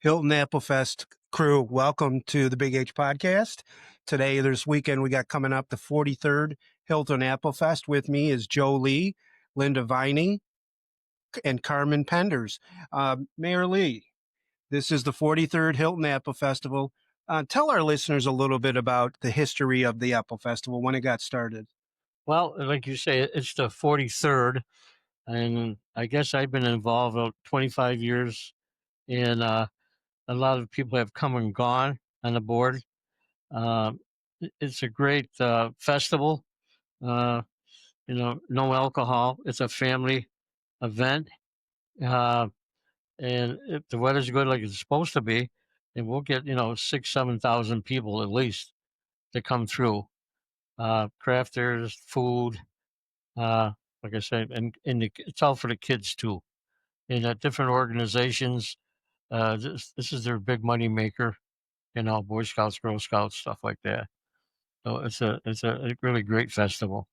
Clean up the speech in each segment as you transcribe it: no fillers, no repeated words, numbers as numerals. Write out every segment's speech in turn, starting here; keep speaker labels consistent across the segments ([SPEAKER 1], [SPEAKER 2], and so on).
[SPEAKER 1] Hilton Apple Fest crew, welcome to the Big H podcast. Today, this weekend, we got coming up the 43rd Hilton Apple Fest. With me is Joe Lee, Linda Viney, and Karmen Penders. Mayor Lee, this is the 43rd Hilton Apple Festival. Tell our listeners a little bit about the history of the Apple Festival, when it got started.
[SPEAKER 2] Well, like you say, it's the 43rd, and I guess I've been involved about 25 years, and a lot of people have come and gone on the board. Uh, it's a great festival. Uh, no alcohol. It's a family event, uh, and if the weather's good like it's supposed to be, and we'll get 6,000-7,000 people at least to come through. Crafters, food. Uh, like I said, and it's all for the kids too. And different organizations, this is their big money maker. Boy Scouts, Girl Scouts, stuff like that. So it's a really great festival.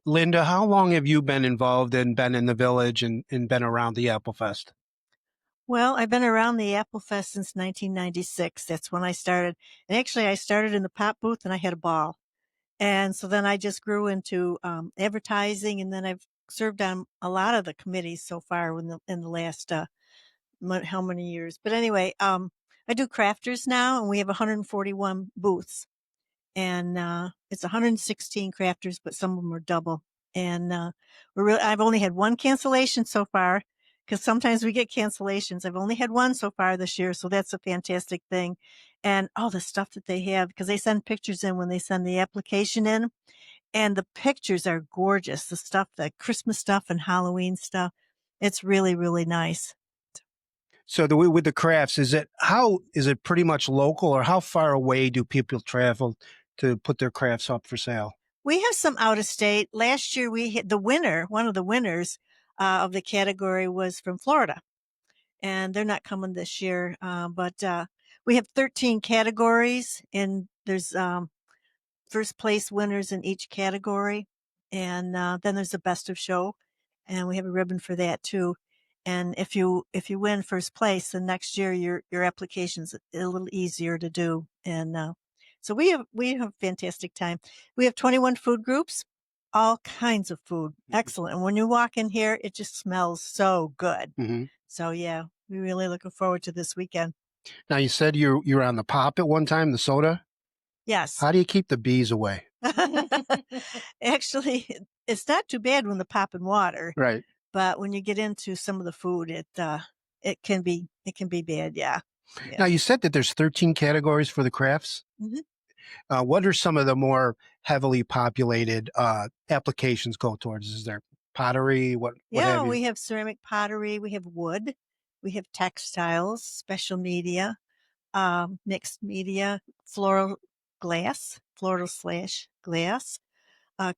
[SPEAKER 1] Linda, how long have you been involved and been in the village and been around the Apple Fest?
[SPEAKER 3] Well, I've been around the Apple Fest since 1996. That's when I started. And actually, I started in the pop booth and I had a ball. And so then I just grew into advertising, and then I've served on a lot of the committees so far in the last how many years. But anyway, I do crafters now, and we have 141 booths. And it's 116 crafters, but some of them are double. And I've only had one cancellation so far, because sometimes we get cancellations. I've only had one so far this year, so that's a fantastic thing. And all the stuff that they have, because they send pictures in when they send the application in, and the pictures are gorgeous. The Christmas stuff and Halloween stuff, it's really, really nice.
[SPEAKER 1] So with the crafts, is it pretty much local, or how far away do people travel to put their crafts up for sale?
[SPEAKER 3] We have some out of state. Last year we hit one of the winners of the category was from Florida, and they're not coming this year. But we have 13 categories, and there's first place winners in each category. And then there's the best of show, and we have a ribbon for that too. And if you win first place, then next year your application's a little easier to do. And so we have a fantastic time. We have 21 food groups, all kinds of food. Excellent. And when you walk in here, it just smells so good.
[SPEAKER 1] Mm-hmm.
[SPEAKER 3] So yeah, we're really looking forward to this weekend.
[SPEAKER 1] Now, you said you were on the pop at one time, the soda.
[SPEAKER 3] Yes.
[SPEAKER 1] How do you keep the bees away?
[SPEAKER 3] Actually, it's not too bad when the pop in water.
[SPEAKER 1] Right.
[SPEAKER 3] But when you get into some of the food, it can be bad. Yeah.
[SPEAKER 1] Now, you said that there's 13 categories for the crafts.
[SPEAKER 3] Mm-hmm.
[SPEAKER 1] What are some of the more heavily populated applications go towards? Is there pottery? What have you?
[SPEAKER 3] We have ceramic pottery. We have wood. We have textiles, special media, mixed media, floral glass, floral/glass,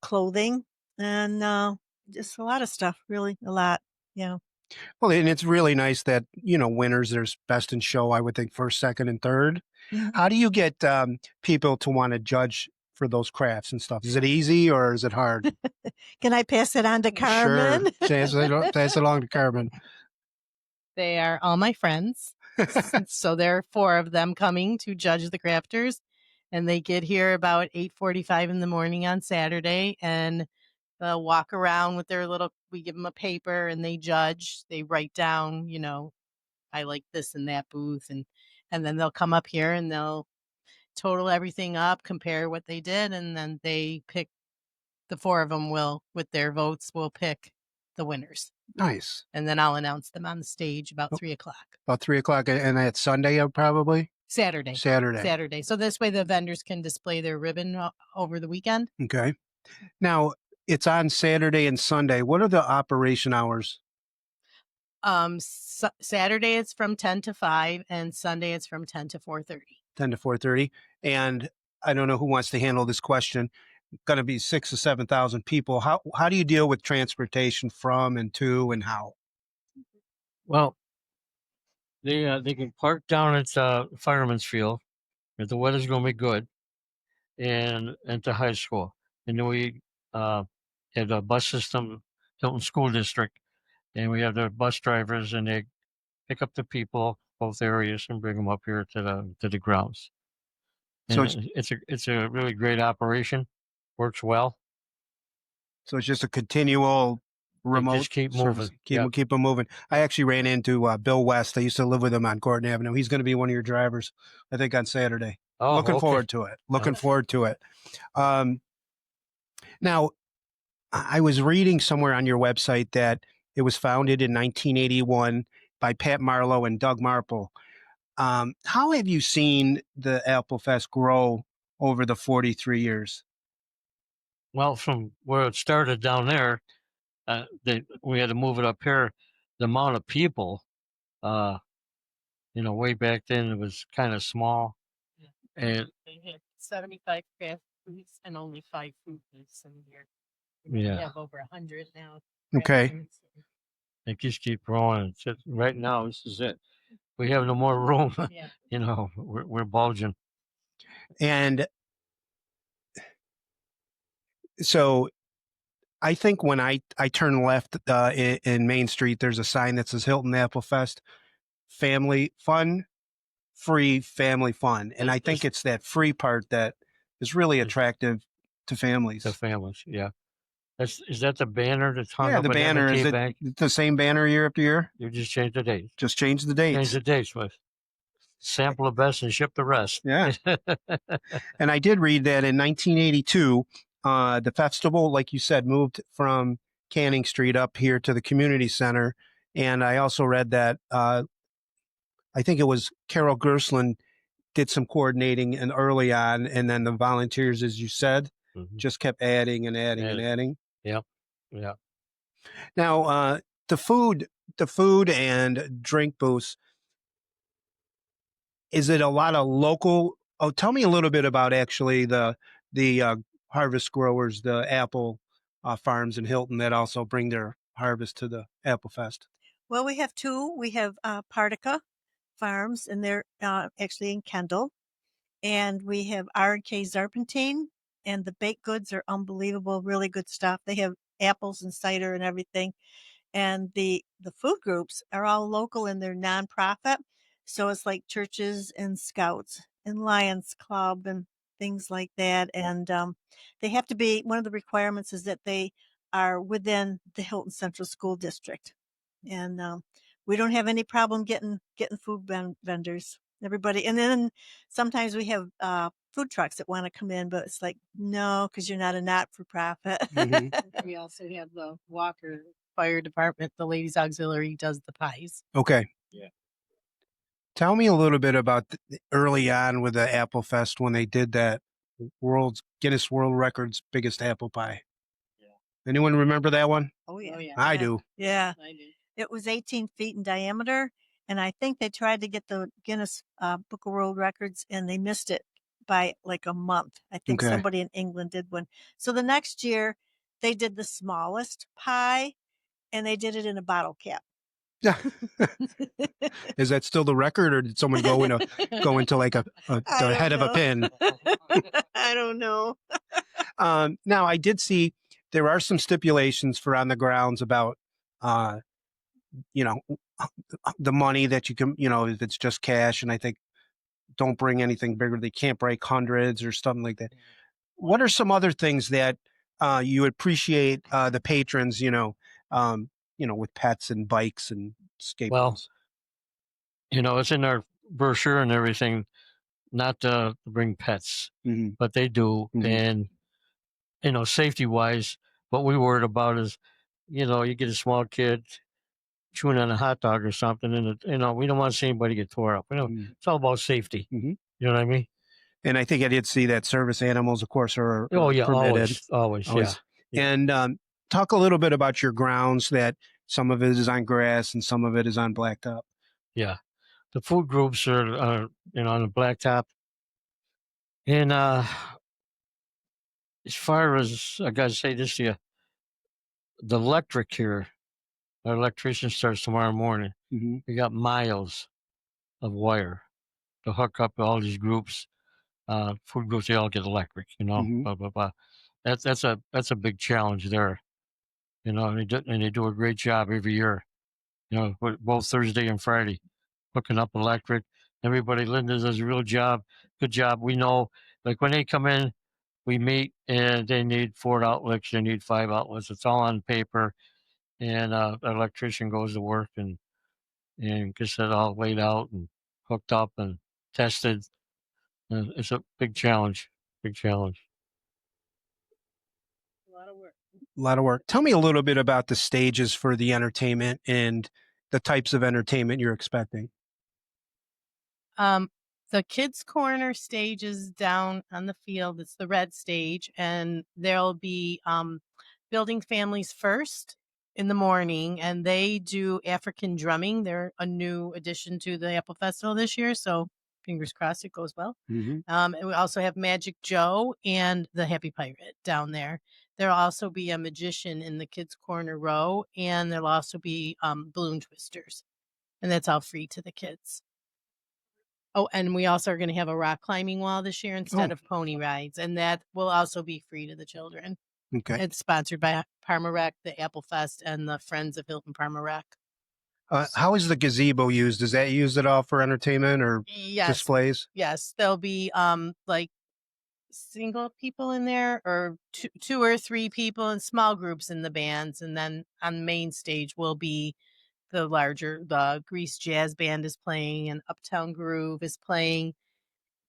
[SPEAKER 3] clothing, and just a lot of stuff. Really, a lot. Yeah.
[SPEAKER 1] Well, and it's really nice that, winners, there's best in show, I would think first, second, and third.
[SPEAKER 3] Mm-hmm.
[SPEAKER 1] How do you get people to want to judge for those crafts and stuff? Is it easy or is it hard?
[SPEAKER 3] Can I pass it on to Karmen?
[SPEAKER 1] Sure. Pass it along to Karmen.
[SPEAKER 4] They are all my friends. So there are 4 of them coming to judge the crafters. And they get here about 8:45 in the morning on Saturday, and they'll walk around with we give them a paper and they judge. They write down, I like this in that booth. And then they'll come up here and they'll total everything up, compare what they did. And then they pick, the 4 of them with their votes, will pick the winners.
[SPEAKER 1] Nice.
[SPEAKER 4] And then I'll announce them on the stage about 3 o'clock.
[SPEAKER 1] About 3 o'clock, and that's Sunday, probably?
[SPEAKER 4] Saturday. So this way the vendors can display their ribbon over the weekend.
[SPEAKER 1] Okay. Now, it's on Saturday and Sunday. What are the operation hours?
[SPEAKER 4] Saturday it's from 10 to 5, and Sunday it's from 10 to 4:30.
[SPEAKER 1] 10 to 4:30. And I don't know who wants to handle this question. Going to be 6,000 to 7,000 people. How do you deal with transportation from and to, and how?
[SPEAKER 2] Well, they can park down at Fireman's Field if the weather's going to be good, and to high school. And then we have a bus system, Hilton School District, and we have the bus drivers, and they pick up the people both areas and bring them up here to the grounds.
[SPEAKER 1] So
[SPEAKER 2] And it's a really great operation. Works well.
[SPEAKER 1] So it's just a continual
[SPEAKER 2] They
[SPEAKER 1] remote
[SPEAKER 2] just keep
[SPEAKER 1] service.
[SPEAKER 2] moving.
[SPEAKER 1] Keep them moving. I actually ran into Bill West. I used to live with him on Gordon Avenue. He's going to be one of your drivers, I think, on Saturday.
[SPEAKER 2] Oh,
[SPEAKER 1] Looking
[SPEAKER 2] okay.
[SPEAKER 1] forward to it. Looking
[SPEAKER 2] Yeah.
[SPEAKER 1] forward to it. Now, I was reading somewhere on your website that it was founded in 1981 by Pat Marlowe and Doug Marple. How have you seen the Apple Fest grow over the 43 years?
[SPEAKER 2] Well, from where it started down there, we had to move it up here. The amount of people, way back then it was kind of small, and
[SPEAKER 4] They had 75 craft booths and only 5 food booths in here.
[SPEAKER 2] Yeah.
[SPEAKER 4] We have over 100 now.
[SPEAKER 1] Okay.
[SPEAKER 2] it just keep growing. Right now, this is it. We have no more room.
[SPEAKER 4] Yeah.
[SPEAKER 2] We're bulging.
[SPEAKER 1] And so I think when I turn left in Main Street, there's a sign that says Hilton Apple Fest, family fun, free family fun. And I think it's that free part that is really attractive to families.
[SPEAKER 2] The families, yeah. Is that the banner that's hung
[SPEAKER 1] Yeah,
[SPEAKER 2] up
[SPEAKER 1] the
[SPEAKER 2] at
[SPEAKER 1] banner,
[SPEAKER 2] M&T
[SPEAKER 1] is it
[SPEAKER 2] Bank?
[SPEAKER 1] the same banner year after year?
[SPEAKER 2] You just change the dates.
[SPEAKER 1] Just change the
[SPEAKER 2] Change
[SPEAKER 1] dates.
[SPEAKER 2] the dates with sample the best and ship the rest.
[SPEAKER 1] Yeah. And I did read that in 1982, the festival, like you said, moved from Canning Street up here to the community center. And I also read that I think it was Carol Gerstlin did some coordinating and early on, and then the volunteers, as you said, just kept adding and adding and adding.
[SPEAKER 2] Yep. Yeah.
[SPEAKER 1] Now, the food and drink booths, is it a lot of local? Oh, tell me a little bit about actually the harvest growers, the apple farms in Hilton that also bring their harvest to the Apple Fest.
[SPEAKER 3] Well, we have 2. We have Partica Farms, and they're actually in Kendall. And we have R&K Zarpentine, and the baked goods are unbelievable, really good stuff. They have apples and cider and everything. And the food groups are all local and they're nonprofit. So it's like churches and scouts and Lions Club and things like that. And they have to be, one of the requirements is that they are within the Hilton Central School District. And we don't have any problem getting food vendors. Everybody, and then sometimes we have food trucks that want to come in, but it's like, no, because you're not a not-for-profit.
[SPEAKER 4] We also have the Walker Fire Department, the Ladies Auxiliary does the pies.
[SPEAKER 1] Okay.
[SPEAKER 2] Yeah.
[SPEAKER 1] Tell me a little bit about early on with the Apple Fest when they did that Guinness World Records biggest apple pie. Yeah. Anyone remember that one?
[SPEAKER 3] Oh, yeah.
[SPEAKER 1] I do.
[SPEAKER 3] Yeah.
[SPEAKER 4] I do.
[SPEAKER 3] It was 18 feet in diameter, and I think they tried to get the Guinness Book of World Records, and they missed it by like a month. I think somebody in England did one. So the next year, they did the smallest pie, and they did it in a bottle cap.
[SPEAKER 1] Is that still the record, or did someone go into like the head of a pin?
[SPEAKER 3] I don't know.
[SPEAKER 1] Now, I did see there are some stipulations for on the grounds about, the money that you can, if it's just cash, and I think don't bring anything bigger. They can't break hundreds or something like that. What are some other things that you appreciate the patrons, with pets and bikes and skateboards?
[SPEAKER 2] Well, it's in our brochure and everything, not to bring pets, but they do. And, safety wise, what we worried about is, you get a small kid chewing on a hot dog or something, and we don't want to see anybody get tore up. It's all about safety. You know what I mean?
[SPEAKER 1] And I think I did see that service animals, of course, are
[SPEAKER 2] permitted. Always. Yeah.
[SPEAKER 1] And talk a little bit about your grounds, that some of it is on grass and some of it is on blacktop.
[SPEAKER 2] Yeah. The food groups are on the blacktop. And as far as, I got to say this to you, the electric here, our electrician starts tomorrow morning. We got miles of wire to hook up all these groups. Food groups, they all get electric, blah, blah, blah. That's a big challenge there, and they do a great job every year, both Thursday and Friday, hooking up electric. Everybody, Linda does a real job, good job. We know, like when they come in, we meet and they need 4 outlets, they need 5 outlets. It's all on paper, and the electrician goes to work and gets it all laid out and hooked up and tested. It's a big challenge, big challenge.
[SPEAKER 4] A lot of work.
[SPEAKER 1] A lot of work. Tell me a little bit about the stages for the entertainment and the types of entertainment you're expecting.
[SPEAKER 4] The kids' corner stage is down on the field. It's the red stage, and there'll be Building Families First in the morning, and they do African drumming. They're a new addition to the Apple Festival this year, so fingers crossed it goes well. And we also have Magic Joe and the Happy Pirate down there. There'll also be a magician in the kids' corner row, and there'll also be balloon twisters, and that's all free to the kids. Oh, and we also are going to have a rock climbing wall this year instead of pony rides, and that will also be free to the children.
[SPEAKER 1] Okay.
[SPEAKER 4] It's sponsored by Parma Rec, the Apple Fest, and the Friends of Hilton Parma Rec.
[SPEAKER 1] How is the gazebo used? Is that used at all for entertainment or displays?
[SPEAKER 4] Yes, there'll be like single people in there, or two or three people in small groups in the bands, and then on the main stage will be the Grease Jazz Band is playing, and Uptown Groove is playing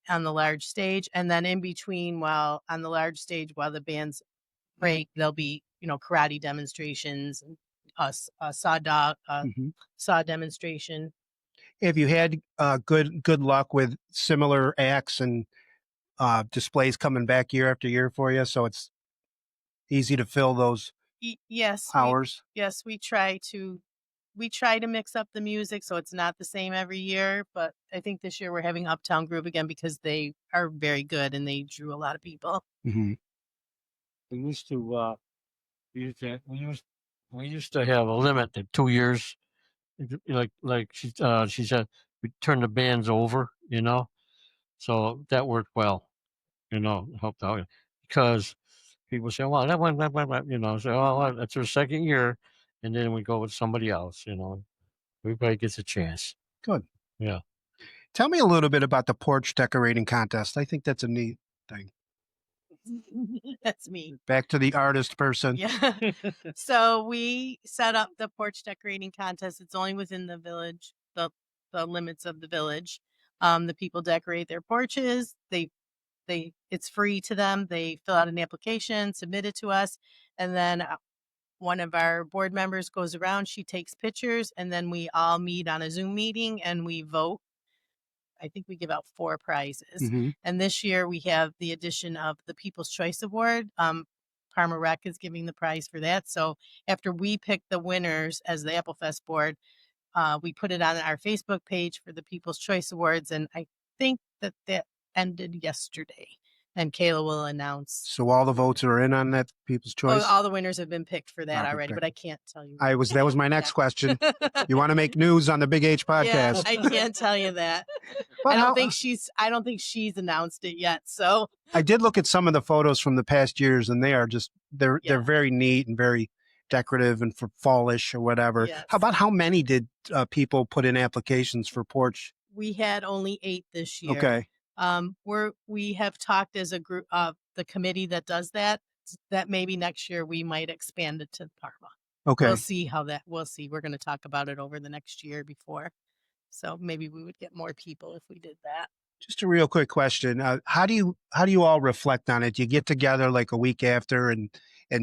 [SPEAKER 4] on the large stage. And then in between, while on the large stage, while the bands break, there'll be, karate demonstrations, a saw demonstration.
[SPEAKER 1] Have you had good luck with similar acts and displays coming back year after year for you? So it's easy to fill those
[SPEAKER 4] Yes.
[SPEAKER 1] hours?
[SPEAKER 4] We try to mix up the music so it's not the same every year, but I think this year we're having Uptown Groove again because they are very good and they drew a lot of people.
[SPEAKER 1] Mm-hmm.
[SPEAKER 2] We used to have a limit at 2 years. Like she said, we turn the bands over, so that worked well, helped out because people say, well, that one, say, oh, that's her second year, and then we go with somebody else, everybody gets a chance.
[SPEAKER 1] Good.
[SPEAKER 2] Yeah.
[SPEAKER 1] Tell me a little bit about the porch decorating contest. I think that's a neat thing.
[SPEAKER 4] That's me.
[SPEAKER 1] Back to the artist person.
[SPEAKER 4] Yeah. So we set up the porch decorating contest. It's only within the village, the limits of the village. The people decorate their porches. It's free to them. They fill out an application, submit it to us, and then one of our board members goes around. She takes pictures, and then we all meet on a Zoom meeting and we vote. I think we give out 4 prizes.
[SPEAKER 1] Mm-hmm.
[SPEAKER 4] And this year we have the addition of the People's Choice Award. Parma Rec is giving the prize for that. So after we pick the winners as the Apple Fest board, we put it on our Facebook page for the People's Choice Awards. And I think that ended yesterday. And Kayla will announce.
[SPEAKER 1] So all the votes are in on that People's Choice?
[SPEAKER 4] All the winners have been picked for that already, but I can't tell you.
[SPEAKER 1] That was my next question. You want to make news on the Big H podcast?
[SPEAKER 4] Yeah, I can't tell you that. I don't think she's announced it yet. So
[SPEAKER 1] I did look at some of the photos from the past years, and they're very neat and very decorative and for fallish or whatever.
[SPEAKER 4] Yes.
[SPEAKER 1] How many did people put in applications for porch?
[SPEAKER 4] We had only 8 this year.
[SPEAKER 1] Okay.
[SPEAKER 4] We have talked as a group of the committee that does that maybe next year we might expand it to Parma.
[SPEAKER 1] Okay.
[SPEAKER 4] We'll see. We're going to talk about it over the next year before. So maybe we would get more people if we did that.
[SPEAKER 1] Just a real quick question. How do you all reflect on it? Do you get together like a week after and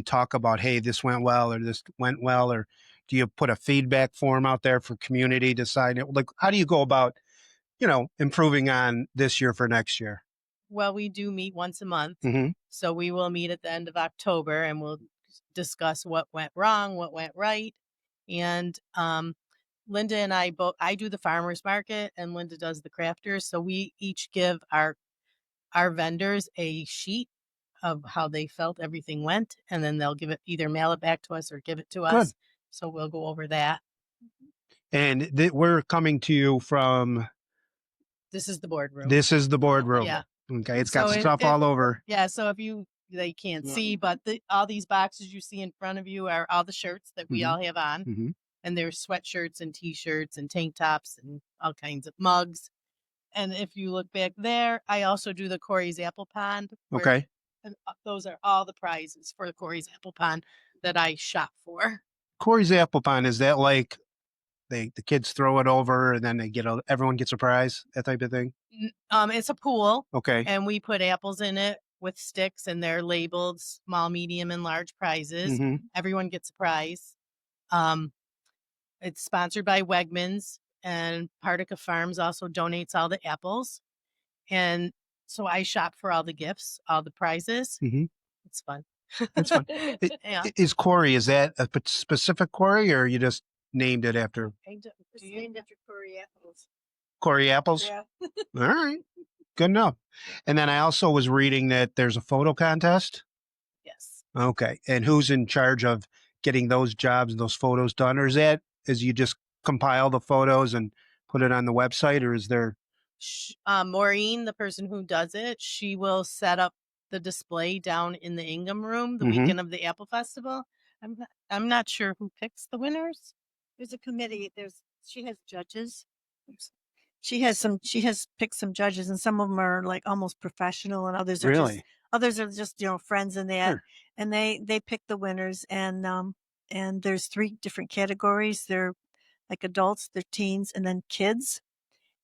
[SPEAKER 1] talk about, hey, this went well or this went well, or do you put a feedback form out there for community to sign it? Like, how do you go about, improving on this year for next year?
[SPEAKER 4] Well, we do meet once a month.
[SPEAKER 1] Mm-hmm.
[SPEAKER 4] So we will meet at the end of October and we'll discuss what went wrong, what went right. And Linda and I do the farmers market and Linda does the crafters. So we each give our vendors a sheet of how they felt everything went. And then they'll either mail it back to us or give it to us. So we'll go over that.
[SPEAKER 1] And we're coming to you from...
[SPEAKER 4] This is the boardroom.
[SPEAKER 1] Yeah. Okay. It's got stuff all over.
[SPEAKER 4] Yeah. So they can't see, but all these boxes you see in front of you are all the shirts that we all have on.
[SPEAKER 1] Mm-hmm.
[SPEAKER 4] And there's sweatshirts and t-shirts and tank tops and all kinds of mugs. And if you look back there, I also do the Corey's Apple Pond.
[SPEAKER 1] Okay.
[SPEAKER 4] And those are all the prizes for the Corey's Apple Pond that I shop for.
[SPEAKER 1] Corey's Apple Pond, is that like the kids throw it over and then everyone gets a prize, that type of thing?
[SPEAKER 4] It's a pool.
[SPEAKER 1] Okay.
[SPEAKER 4] And we put apples in it with sticks, and they're labeled small, medium, and large prizes.
[SPEAKER 1] Mm-hmm.
[SPEAKER 4] Everyone gets a prize. It's sponsored by Wegmans, and Partica Farms also donates all the apples. And so I shop for all the gifts, all the prizes.
[SPEAKER 1] Mm-hmm.
[SPEAKER 4] It's fun.
[SPEAKER 1] It's fun.
[SPEAKER 4] Yeah.
[SPEAKER 1] Is Corey, is that a specific Corey, or you just named it after
[SPEAKER 3] It's named after Corey apples.
[SPEAKER 1] Corey apples?
[SPEAKER 3] Yeah.
[SPEAKER 1] All right. Good enough. And then I also was reading that there's a photo contest.
[SPEAKER 4] Yes.
[SPEAKER 1] Okay. And who's in charge of getting those jobs and those photos done? Or is you just compile the photos and put it on the website, or is there?
[SPEAKER 4] Maureen, the person who does it, she will set up the display down in the Ingham room the
[SPEAKER 1] Mhm.
[SPEAKER 4] weekend of the Apple Festival. I'm not sure who picks the winners.
[SPEAKER 3] There's a committee. She has judges. She has picked some judges, and some of them are like almost professional, and others are just friends in that.
[SPEAKER 1] Sure.
[SPEAKER 3] And they pick the winners, and there's 3 different categories. They're like adults, they're teens, and then kids.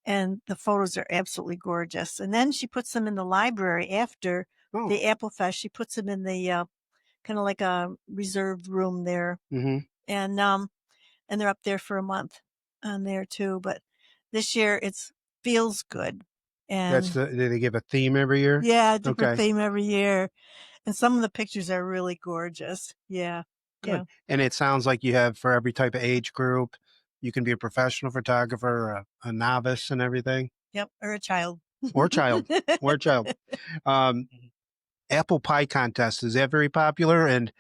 [SPEAKER 3] And the photos are absolutely gorgeous. And then she puts them in the library after the Apple Fest. She puts them in the kind of like a reserved room there.
[SPEAKER 1] Mm-hmm.
[SPEAKER 3] And they're up there for a month on there too. But this year feels good. And
[SPEAKER 1] Do they give a theme every year?
[SPEAKER 3] yeah, a different theme every year. And some of the pictures are really gorgeous. Yeah.
[SPEAKER 1] Good.
[SPEAKER 3] Yeah.
[SPEAKER 1] And it sounds like you have for every type of age group. You can be a professional photographer, a novice, and everything.
[SPEAKER 3] Yep. Or a child.
[SPEAKER 1] Or child. Apple pie contest, is that very popular? And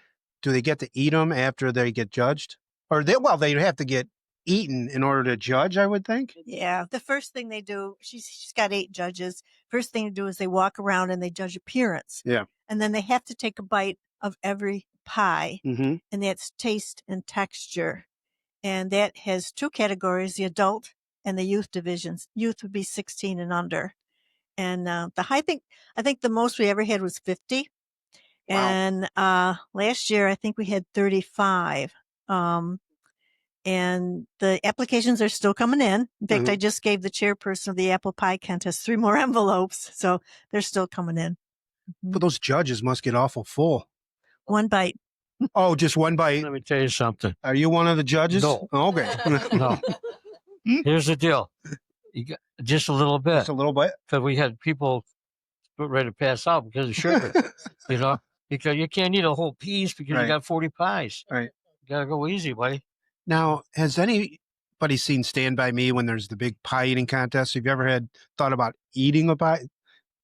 [SPEAKER 1] do they get to eat them after they get judged? Or they have to get eaten in order to judge, I would think.
[SPEAKER 3] Yeah. The first thing they do, she's got 8 judges. First thing to do is they walk around and they judge appearance.
[SPEAKER 1] Yeah.
[SPEAKER 3] And then they have to take a bite of every pie.
[SPEAKER 1] Mm-hmm.
[SPEAKER 3] And that's taste and texture. And that has 2 categories, the adult and the youth divisions. Youth would be 16 and under. And the high I think the most we ever had was 50. Wow. And last year I think we had 35. And the applications are still coming in. In fact, I just gave the chairperson of the apple pie contest 3 more envelopes, so they're still coming in.
[SPEAKER 1] But those judges must get awful full.
[SPEAKER 3] 1 bite.
[SPEAKER 1] Oh, just 1 bite.
[SPEAKER 2] Let me tell you something.
[SPEAKER 1] Are you one of the judges?
[SPEAKER 2] No.
[SPEAKER 1] Oh, okay.
[SPEAKER 2] No. Here's the deal. You got just a little bit.
[SPEAKER 1] Just a little bit.
[SPEAKER 2] Because we had people ready to pass out because of sugar. Because you can't eat a whole piece because you got 40 pies.
[SPEAKER 1] Right.
[SPEAKER 2] You got to go easy, buddy.
[SPEAKER 1] Now, has anybody seen Stand By Me when there's the big pie eating contest? Have you ever thought about eating a pie?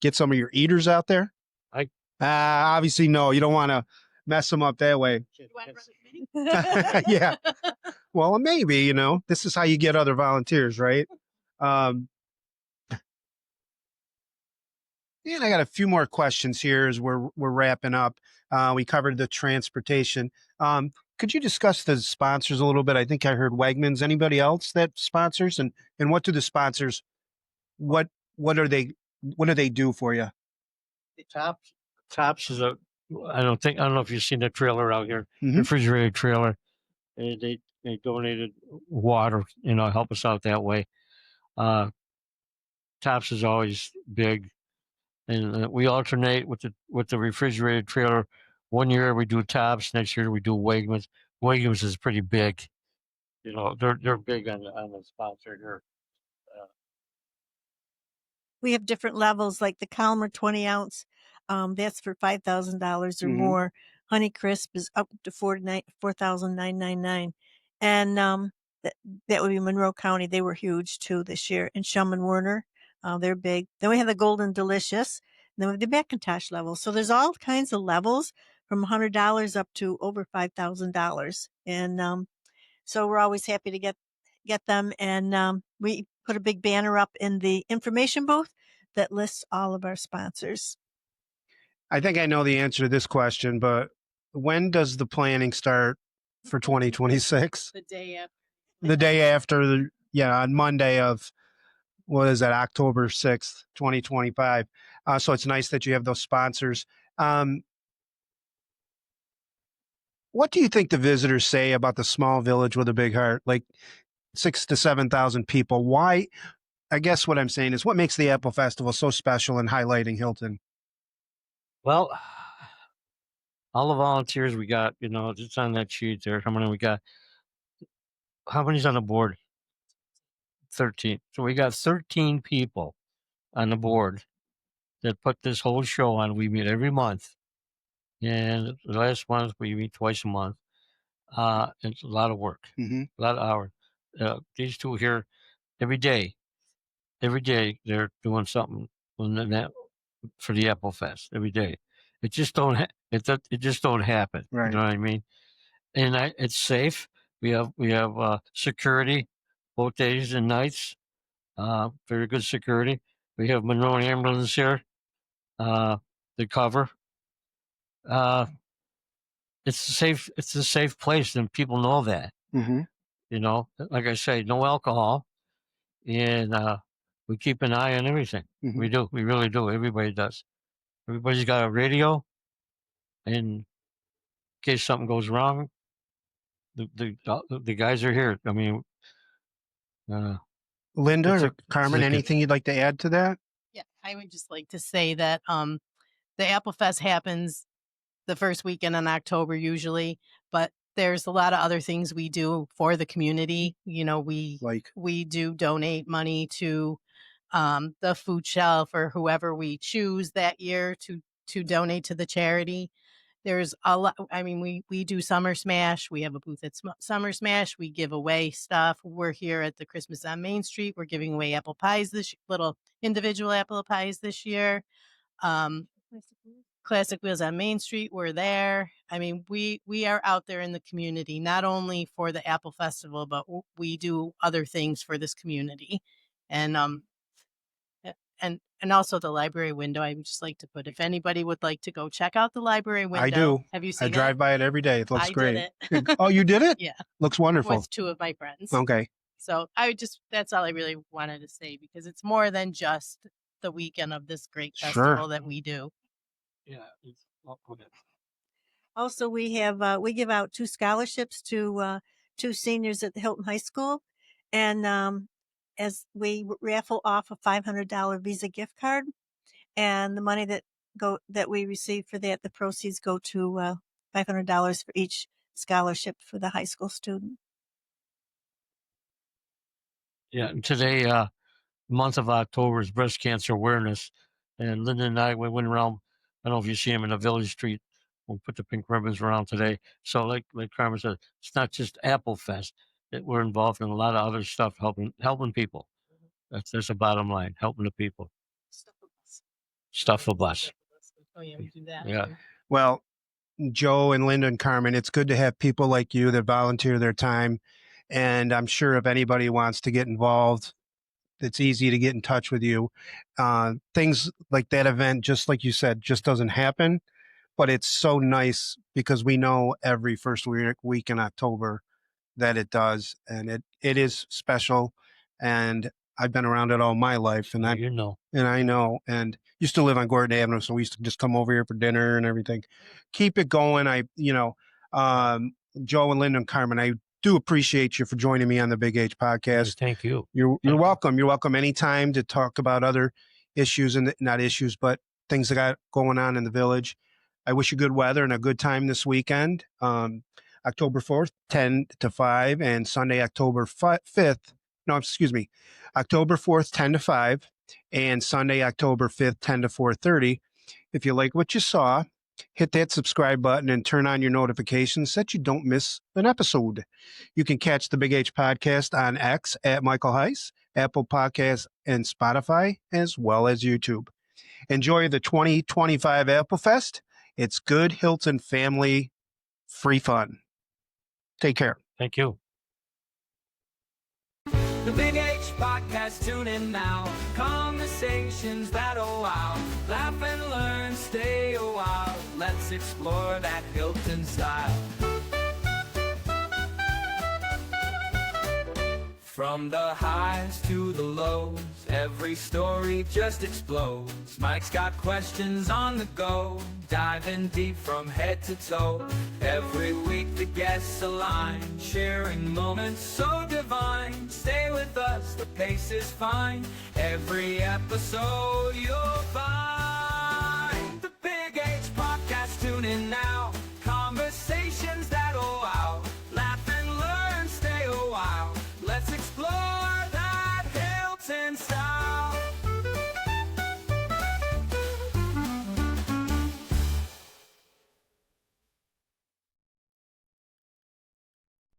[SPEAKER 1] Get some of your eaters out there? Obviously, no. You don't want to mess them up that way. Yeah. Well, maybe, this is how you get other volunteers, right? And I got a few more questions here as we're wrapping up. We covered the transportation. Could you discuss the sponsors a little bit? I think I heard Wegmans. Anybody else that sponsors? And what do the sponsors, what do they do for you?
[SPEAKER 2] Tops is I don't know if you've seen the trailer out here,
[SPEAKER 1] Mhm.
[SPEAKER 2] refrigerated trailer. They donated water, help us out that way. Tops is always big, and we alternate with the refrigerated trailer. 1 year we do Tops, next year we do Wegmans. Wegmans is pretty big. They're big on the sponsor here.
[SPEAKER 3] We have different levels, like the Calmer 20 ounce. That's for $5,000 or more. Honey Crisp is up to $4,999. And that would be Monroe County. They were huge too this year. And Shuman Werner, they're big. Then we have the Golden Delicious. And then we have the Macintosh level. So there's all kinds of levels from $100 up to over $5,000. And so we're always happy to get them. And we put a big banner up in the information booth that lists all of our sponsors.
[SPEAKER 1] I think I know the answer to this question, but when does the planning start for 2026?
[SPEAKER 4] The day after.
[SPEAKER 1] the day after, on Monday of, what is that, October 6th, 2025. So it's nice that you have those sponsors. What do you think the visitors say about the small village with a big heart, like 6,000 to 7,000 people? Why? I guess what I'm saying is, what makes the Apple Festival so special in highlighting Hilton?
[SPEAKER 2] Well, all the volunteers we got, just on that sheet there, how many we got? How many's on the board? 13. So we got 13 people on the board that put this whole show on. We meet every month. And the last month we meet twice a month. It's a lot of work,
[SPEAKER 1] Mm-hmm.
[SPEAKER 2] a lot of hours. These two here every day they're doing something for the Apple Fest every day. It just don't it just don't happen.
[SPEAKER 1] Right.
[SPEAKER 2] You know what I mean? And it's safe. We have security both days and nights. Very good security. We have Monroe Ambulance here. The cover. It's a safe place, and people know that.
[SPEAKER 1] Mm-hmm.
[SPEAKER 2] Like I say, no alcohol, and we keep an eye on everything.
[SPEAKER 1] Mm-hmm.
[SPEAKER 2] We do. We really do. Everybody does. Everybody's got a radio, and in case something goes wrong, the guys are here. I mean,
[SPEAKER 1] Linda
[SPEAKER 2] It's a-
[SPEAKER 1] or Karmen,
[SPEAKER 2] it's a-
[SPEAKER 1] anything you'd like to add to that?
[SPEAKER 4] Yeah, I would just like to say that the Apple Fest happens the first weekend in October usually, but there's a lot of other things we do for the community.
[SPEAKER 1] Like,
[SPEAKER 4] We do donate money to the food shelf or whoever we choose that year to donate to the charity. There's a lot. I mean, we do Summer Smash. We have a booth at Summer Smash. We give away stuff. We're here at the Christmas on Main Street. We're giving away apple pies little individual apple pies this year. Classic Wheels on Main Street. We're there. I mean, we are out there in the community, not only for the Apple Festival, but we do other things for this community. And and also the library window. I would just like to put, if anybody would like to go check out the library window.
[SPEAKER 1] I do.
[SPEAKER 4] Have you seen
[SPEAKER 1] I drive by it every day. It looks
[SPEAKER 4] I
[SPEAKER 1] great.
[SPEAKER 4] did it.
[SPEAKER 1] Oh, you did it?
[SPEAKER 4] Yeah.
[SPEAKER 1] Looks wonderful.
[SPEAKER 4] With two of my friends.
[SPEAKER 1] Okay.
[SPEAKER 4] So that's all I really wanted to say, because it's more than just the weekend of this great
[SPEAKER 1] Sure.
[SPEAKER 4] festival that we do.
[SPEAKER 2] Yeah. Okay.
[SPEAKER 3] Also, we give out 2 scholarships to 2 seniors at the Hilton High School, and as we raffle off a $500 Visa gift card, and the money that we receive for that, the proceeds go to $500 for each scholarship for the high school student.
[SPEAKER 2] Yeah. And today, month of October is Breast Cancer Awareness, and Linda and I we went around. I don't know if you see them in the Village Street. We'll put the pink ribbons around today. So, like Carmen said, it's not just Apple Fest. We're involved in a lot of other stuff, helping people. That's the bottom line, helping the people. Stuff a bus.
[SPEAKER 4] Oh yeah, we do that.
[SPEAKER 2] Yeah.
[SPEAKER 4] too.
[SPEAKER 1] Well, Joe and Linda and Karmen, it's good to have people like you that volunteer their time. And I'm sure if anybody wants to get involved, it's easy to get in touch with you. Things like that event, just like you said, just doesn't happen. But it's so nice because we know every first week in October that it does. And it is special. And I've been around it all my life. And I know, and used to live on Gordon Avenue. So we used to just come over here for dinner and everything. Keep it going. Joe and Linda and Karmen, I do appreciate you for joining me on the Big H podcast.
[SPEAKER 2] Thank you.
[SPEAKER 1] You're welcome. You're welcome anytime to talk about other issues, and not issues, but things that got going on in the village. I wish you good weather and a good time this weekend. October 4th, 10 to 5, and Sunday, October 5th. No, excuse me. October 4th, 10 to 5, and Sunday, October 5th, 10 to 4:30. If you like what you saw, hit that subscribe button and turn on your notifications so that you don't miss an episode. You can catch the Big H podcast on X at Michael Heiss, Apple Podcasts, and Spotify, as well as YouTube. Enjoy the 2025 Apple Fest. It's good Hilton family free fun. Take care.
[SPEAKER 2] Thank you.
[SPEAKER 5] The Big H Podcast, tune in now. Conversations that'll wow. Laugh and learn, stay a while. Let's explore that Hilton style. From the highs to the lows, every story just explodes. Mike's got questions on the go, diving deep from head to toe. Every week the guests align, sharing moments so divine. Stay with us, the pace is fine. Every episode you'll find